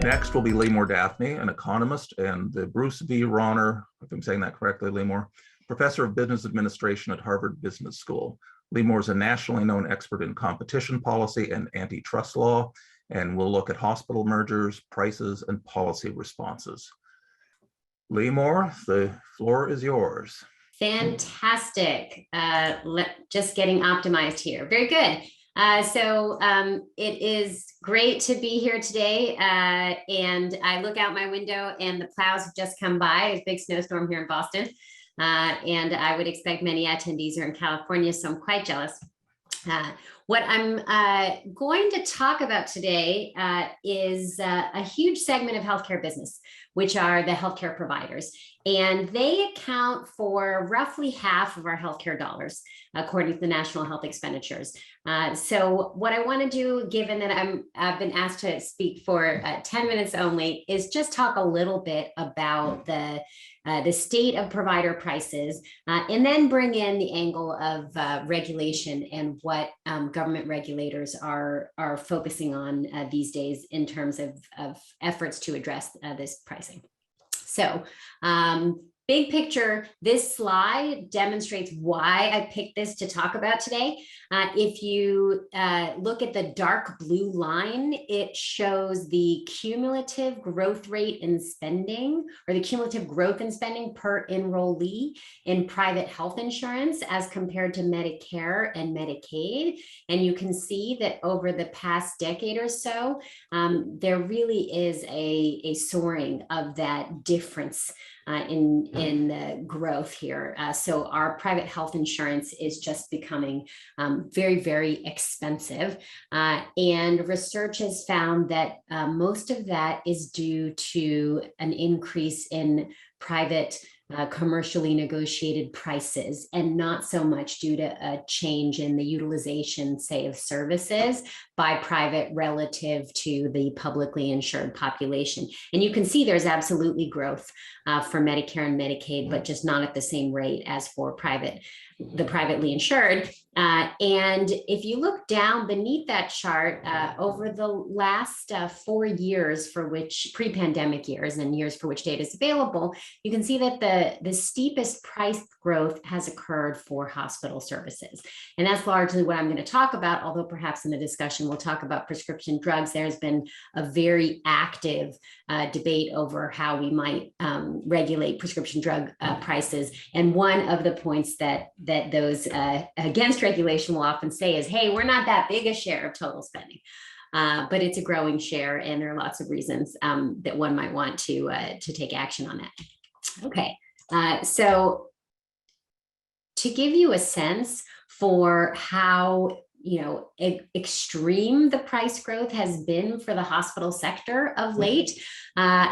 Next will be Leemore Dafny, an economist, and the Bruce V. Rauner, if I'm saying that correctly, Leemore, professor of business administration at Harvard Business School. Leemore is a nationally known expert in competition policy and antitrust law, and we'll look at hospital mergers, prices, and policy responses. Leemore, the floor is yours. Fantastic. Just getting optimized here. Very good. It is great to be here today. And I look out my window and the plows have just come by. There's a big snowstorm here in Boston. And I would expect many attendees are in California, so I'm quite jealous. What I'm going to talk about today is a huge segment of healthcare business, which are the healthcare providers. And they account for roughly half of our healthcare dollars, according to the National Health Expenditures. So what I want to do, given that I've been asked to speak for 10 minutes only, is just talk a little bit about the state of provider prices, and then bring in the angle of regulation and what government regulators are focusing on these days in terms of efforts to address this pricing. So big picture, this slide demonstrates why I picked this to talk about today. If you look at the dark blue line, it shows the cumulative growth rate in spending, or the cumulative growth in spending per enrollee in private health insurance as compared to Medicare and Medicaid. And you can see that over the past decade or so, there really is a soaring of that difference in the growth here. So our private health insurance is just becoming very, very expensive. And research has found that most of that is due to an increase in private commercially negotiated prices, and not so much due to a change in the utilization, say, of services by private relative to the publicly insured population. And you can see there's absolutely growth for Medicare and Medicaid, but just not at the same rate as for the privately insured. And if you look down beneath that chart, over the last 4 years, for which pre-pandemic years and years for which data is available, you can see that the steepest price growth has occurred for hospital services. And that's largely what I'm going to talk about, although perhaps in the discussion we'll talk about prescription drugs. There's been a very active debate over how we might regulate prescription drug prices. And one of the points that those against regulation will often say is, hey, we're not that big a share of total spending. But it's a growing share, and there are lots of reasons that one might want to take action on that. Okay, so to give you a sense for how extreme the price growth has been for the hospital sector of late,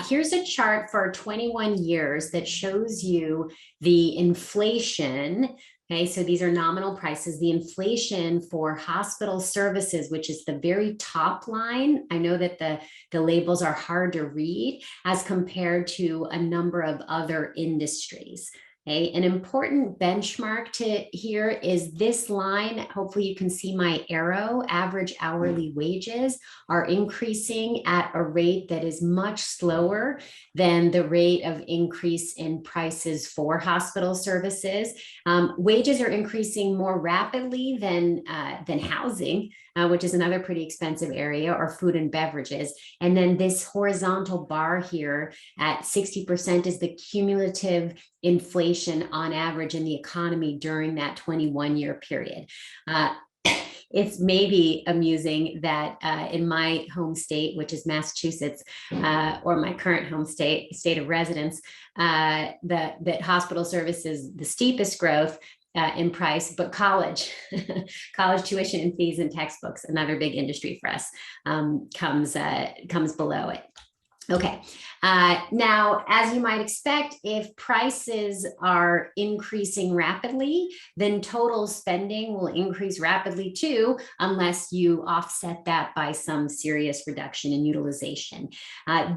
here's a chart for 21 years that shows you the inflation. Okay, so these are nominal prices. The inflation for hospital services, which is the very top line. I know that the labels are hard to read as compared to a number of other industries. Okay, an important benchmark to here is this line. Hopefully you can see my arrow. Average hourly wages are increasing at a rate that is much slower than the rate of increase in prices for hospital services. Wages are increasing more rapidly than housing, which is another pretty expensive area, or food and beverages. And then this horizontal bar here at 60% is the cumulative inflation on average in the economy during that 21-year period. It's maybe amusing that in my home state, which is Massachusetts, or my current home state of residence, that hospital services the steepest growth in price, but college tuition and fees and textbooks, another big industry for us, comes below it. Okay. Now, as you might expect, if prices are increasing rapidly, then total spending will increase rapidly too, unless you offset that by some serious reduction in utilization.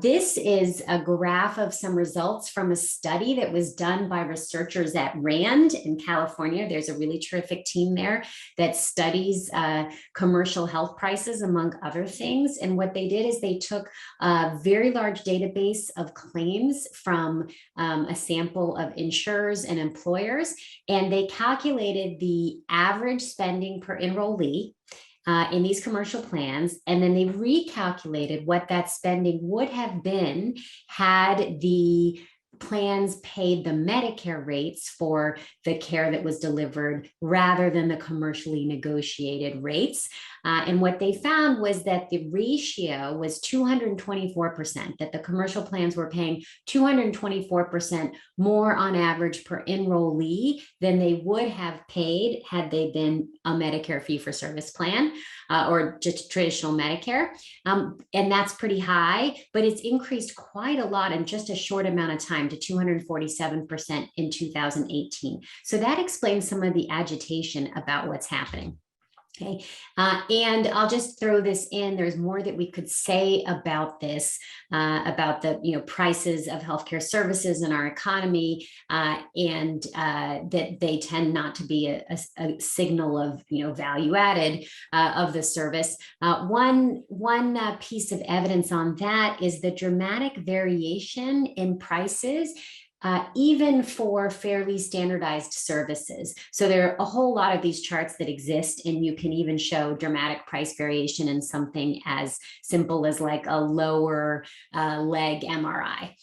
This is a graph of some results from a study that was done by researchers at RAND in California. There's a really terrific team there that studies commercial health prices, among other things. And what they did is they took a very large database of claims from a sample of insurers and employers, and they calculated the average spending per enrollee in these commercial plans, and then they recalculated what that spending would have been had the plans paid the Medicare rates for the care that was delivered rather than the commercially negotiated rates. And what they found was that the ratio was 224%, that the commercial plans were paying 224% more on average per enrollee than they would have paid had they been a Medicare fee-for-service plan or just traditional Medicare. And that's pretty high, but it's increased quite a lot in just a short amount of time to 247% in 2018. So that explains some of the agitation about what's happening. Okay, and I'll just throw this in. There's more that we could say about this, about the prices of healthcare services in our economy, and that they tend not to be a signal of value added of the service. One piece of evidence on that is the dramatic variation in prices. Even for fairly standardized services. So there are a whole lot of these charts that exist, and you can even show dramatic price variation in something as simple as like a lower leg MRI.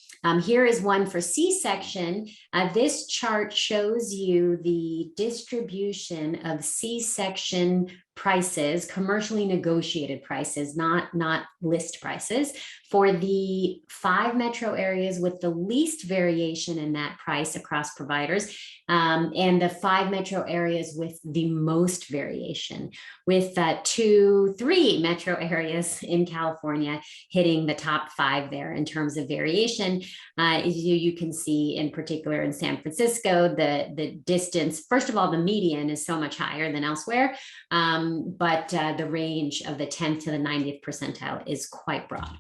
Here is one for C-section. This chart shows you the distribution of C-section prices, commercially negotiated prices, not list prices, for the 5 metro areas with the least variation in that price across providers, and the 5 metro areas with the most variation, with 2-3 metro areas in California hitting the top 5 there in terms of variation. You can see in particular in San Francisco, the distance, first of all, the median is so much higher than elsewhere, but the range of the 10th to the 90th percentile is quite broad.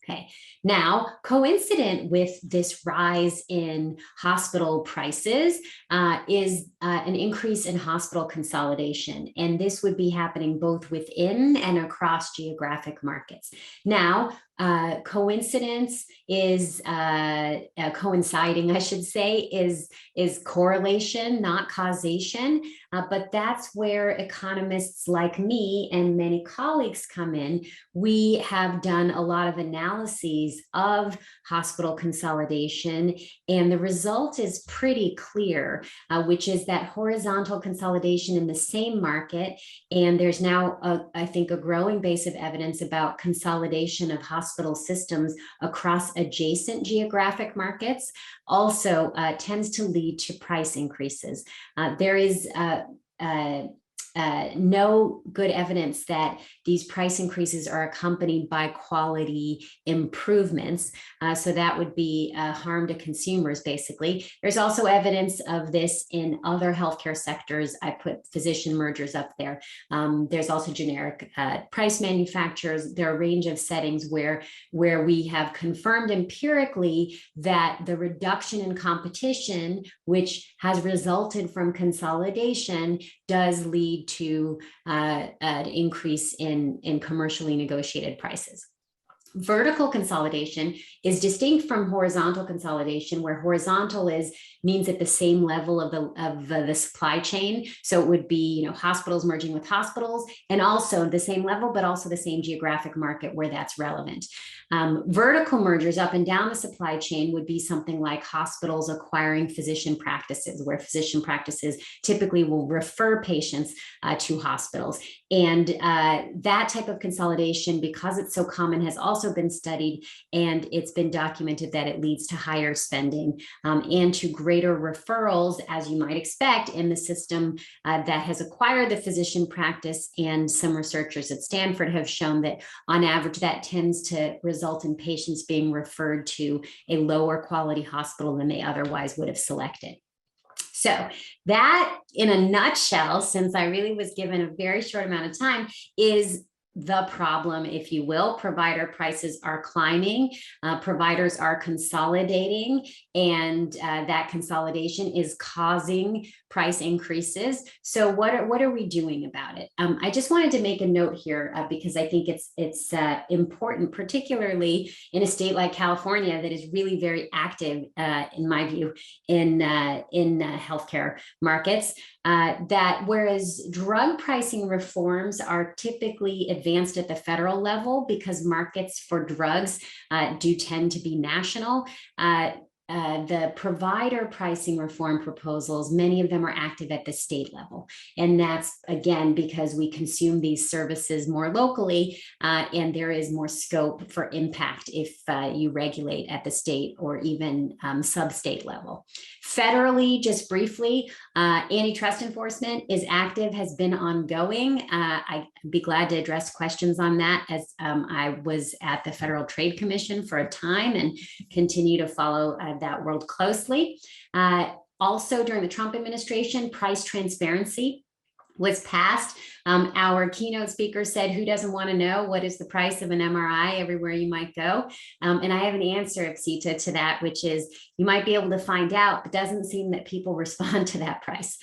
Okay, now coincident with this rise in hospital prices is an increase in hospital consolidation. And this would be happening both within and across geographic markets. Now, coincidence is coinciding, I should say, is correlation, not causation. But that's where economists like me and many colleagues come in. We have done a lot of analyses of hospital consolidation, and the result is pretty clear, which is that horizontal consolidation in the same market, and there's now, I think, a growing base of evidence about consolidation of hospital systems across adjacent geographic markets, also tends to lead to price increases. There is no good evidence that these price increases are accompanied by quality improvements. So that would be harm to consumers, basically. There's also evidence of this in other healthcare sectors. I put physician mergers up there. There's also generic price manufacturers. There are a range of settings where we have confirmed empirically that the reduction in competition, which has resulted from consolidation, does lead to an increase in commercially negotiated prices. Vertical consolidation is distinct from horizontal consolidation, where horizontal means at the same level of the supply chain. So it would be hospitals merging with hospitals, and also the same level, but also the same geographic market where that's relevant. Vertical mergers up and down the supply chain would be something like hospitals acquiring physician practices, where physician practices typically will refer patients to hospitals. And that type of consolidation, because it's so common, has also also been studied, and it's been documented that it leads to higher spending and to greater referrals, as you might expect, in the system that has acquired the physician practice. And some researchers at Stanford have shown that on average, that tends to result in patients being referred to a lower quality hospital than they otherwise would have selected. So that, in a nutshell, since I really was given a very short amount of time, is the problem, if you will. Provider prices are climbing, providers are consolidating, and that consolidation is causing price increases. So what are we doing about it? I just wanted to make a note here because I think it's important, particularly in a state like California that is really very active, in my view, in healthcare markets. That whereas drug pricing reforms are typically advanced at the federal level because markets for drugs do tend to be national, the provider pricing reform proposals, many of them are active at the state level. And that's, again, because we consume these services more locally, and there is more scope for impact if you regulate at the state or even sub-state level. Federally, just briefly, antitrust enforcement is active, has been ongoing. I'd be glad to address questions on that, as I was at the Federal Trade Commission for a time and continue to follow that world closely. Also, during the Trump administration, price transparency was passed. Our keynote speaker said, who doesn't want to know what is the price of an MRI everywhere you might go? And I have an answer, Ipsita, to that, which is you might be able to find out, but doesn't seem that people respond to that price.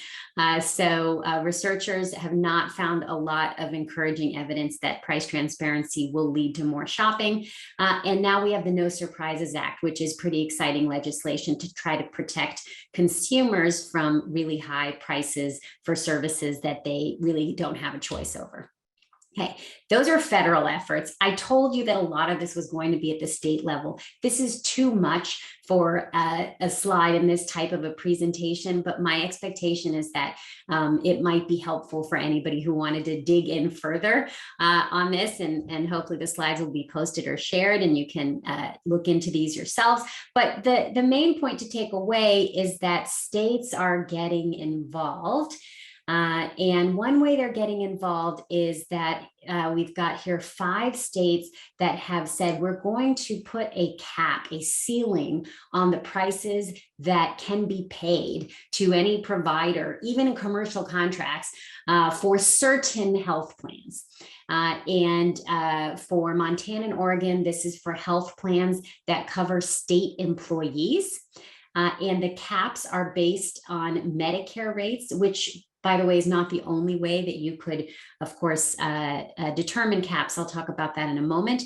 So researchers have not found a lot of encouraging evidence that price transparency will lead to more shopping. And now we have the No Surprises Act, which is pretty exciting legislation to try to protect consumers from really high prices for services that they really don't have a choice over. Okay, those are federal efforts. I told you that a lot of this was going to be at the state level. This is too much for a slide in this type of a presentation, but my expectation is that it might be helpful for anybody who wanted to dig in further on this, and hopefully the slides will be posted or shared and you can look into these yourselves. But the main point to take away is that states are getting involved. And one way they're getting involved is that we've got here 5 states that have said we're going to put a cap, a ceiling on the prices that can be paid to any provider, even in commercial contracts, for certain health plans. And for Montana and Oregon, this is for health plans that cover state employees. And the caps are based on Medicare rates, which, by the way, is not the only way that you could, of course, determine caps. I'll talk about that in a moment.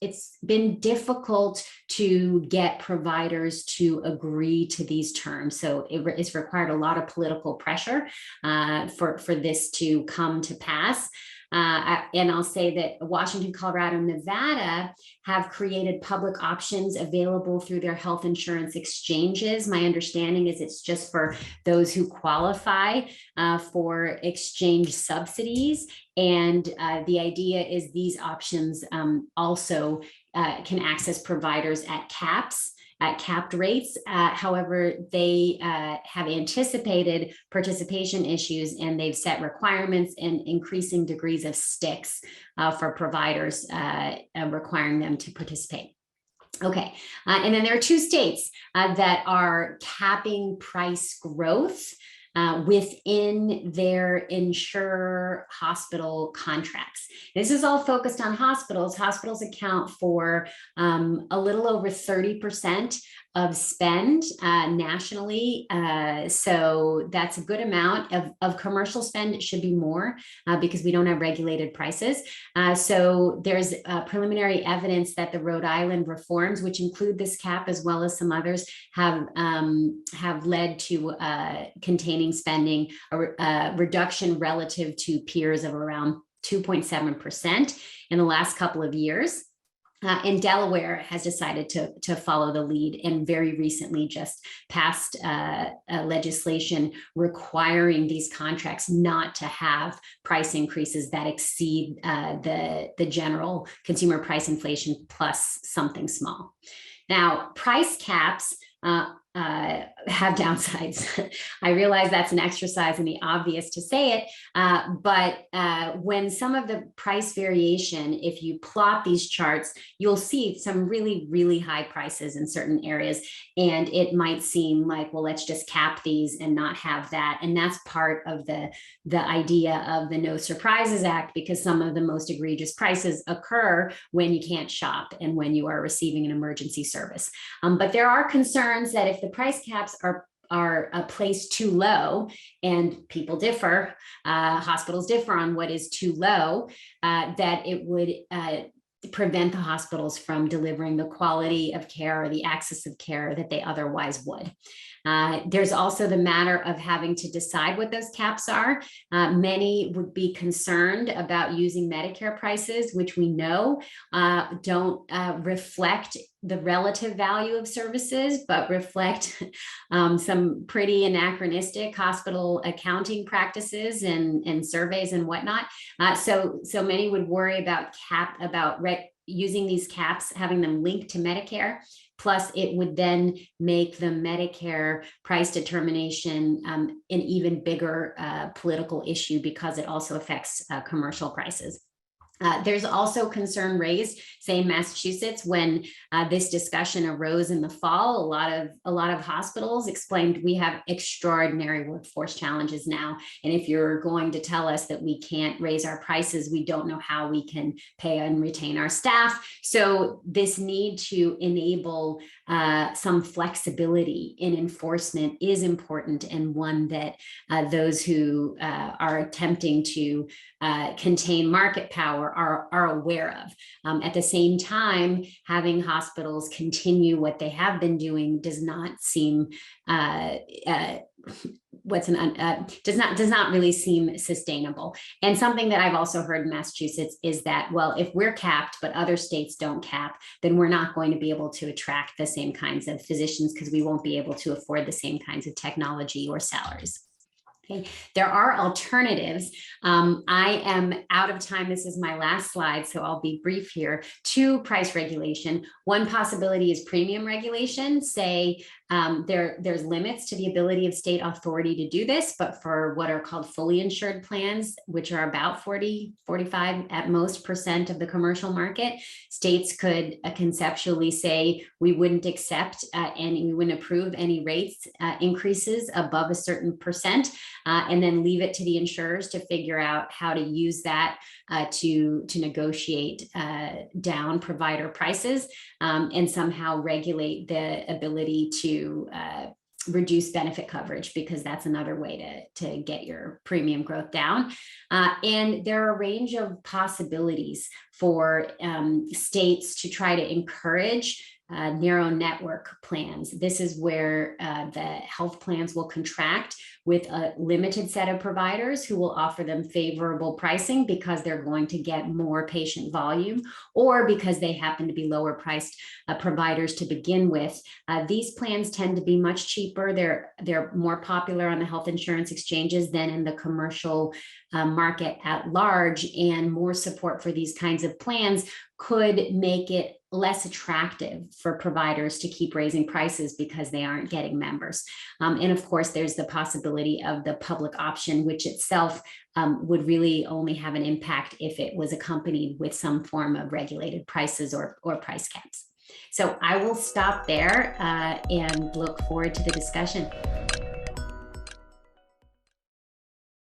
It's been difficult to get providers to agree to these terms. So it's required a lot of political pressure for this to come to pass. And I'll say that Washington, Colorado, and Nevada have created public options available through their health insurance exchanges. My understanding is it's just for those who qualify for exchange subsidies. And the idea is these options also can access providers at capped rates. However, they have anticipated participation issues, and they've set requirements and increasing degrees of sticks for providers, requiring them to participate. Okay, and then there are 2 states that are capping price growth within their insurer hospital contracts. This is all focused on hospitals. Hospitals account for a little over 30% of spend nationally. So that's a good amount of commercial spend. It should be more because we don't have regulated prices. So there's preliminary evidence that the Rhode Island reforms, which include this cap as well as some others, have led to containing spending, a reduction relative to peers of around 2.7% in the last couple of years. And Delaware has decided to follow the lead, and very recently just passed legislation requiring these contracts not to have price increases that exceed the general consumer price inflation plus something small. Now, price caps have downsides. I realize that's an exercise in the obvious to say it, but when some of the price variation, if you plot these charts, you'll see some really, really high prices in certain areas. And it might seem like, well, let's just cap these and not have that. And that's part of the idea of the No Surprises Act, because some of the most egregious prices occur when you can't shop and when you are receiving an emergency service. But there are concerns that if the price caps are placed too low, and people differ, hospitals differ on what is too low, that it would prevent the hospitals from delivering the quality of care or the access of care that they otherwise would. There's also the matter of having to decide what those caps are. Many would be concerned about using Medicare prices, which we know don't reflect the relative value of services, but reflect some pretty anachronistic hospital accounting practices and surveys and whatnot. So many would worry about using these caps, having them linked to Medicare. Plus, it would then make the Medicare price determination an even bigger political issue, because it also affects commercial prices. There's also concern raised, say in Massachusetts, when this discussion arose in the fall. A lot of hospitals explained, we have extraordinary workforce challenges now, and if you're going to tell us that we can't raise our prices, we don't know how we can pay and retain our staff. So this need to enable some flexibility in enforcement is important, and one that those who are attempting to contain market power are aware of. At the same time, having hospitals continue what they have been doing does not seem does not really seem sustainable. And something that I've also heard in Massachusetts is that, well, if we're capped but other states don't cap, then we're not going to be able to attract the same kinds of physicians, because we won't be able to afford the same kinds of technology or salaries. Okay. There are alternatives. I am out of time. This is my last slide, so I'll be brief here. To price regulation, one possibility is premium regulation. Say there's limits to the ability of state authority to do this, but for what are called fully insured plans, which are about 45 at most % of the commercial market, states could conceptually say, we wouldn't accept we wouldn't approve any rates increases above a certain %. And then leave it to the insurers to figure out how to use that to negotiate down provider prices, and somehow regulate the ability to reduce benefit coverage, because that's another way to get your premium growth down. And there are a range of possibilities for states to try to encourage narrow network plans. This is where the health plans will contract with a limited set of providers who will offer them favorable pricing because they're going to get more patient volume, or because they happen to be lower priced providers to begin with. These plans tend to be much cheaper. They're more popular on the health insurance exchanges than in the commercial market at large, and more support for these kinds of plans could make it less attractive for providers to keep raising prices because they aren't getting members. And of course, there's the possibility of the public option, which itself would really only have an impact if it was accompanied with some form of regulated prices or price caps. So I will stop there and look forward to the discussion.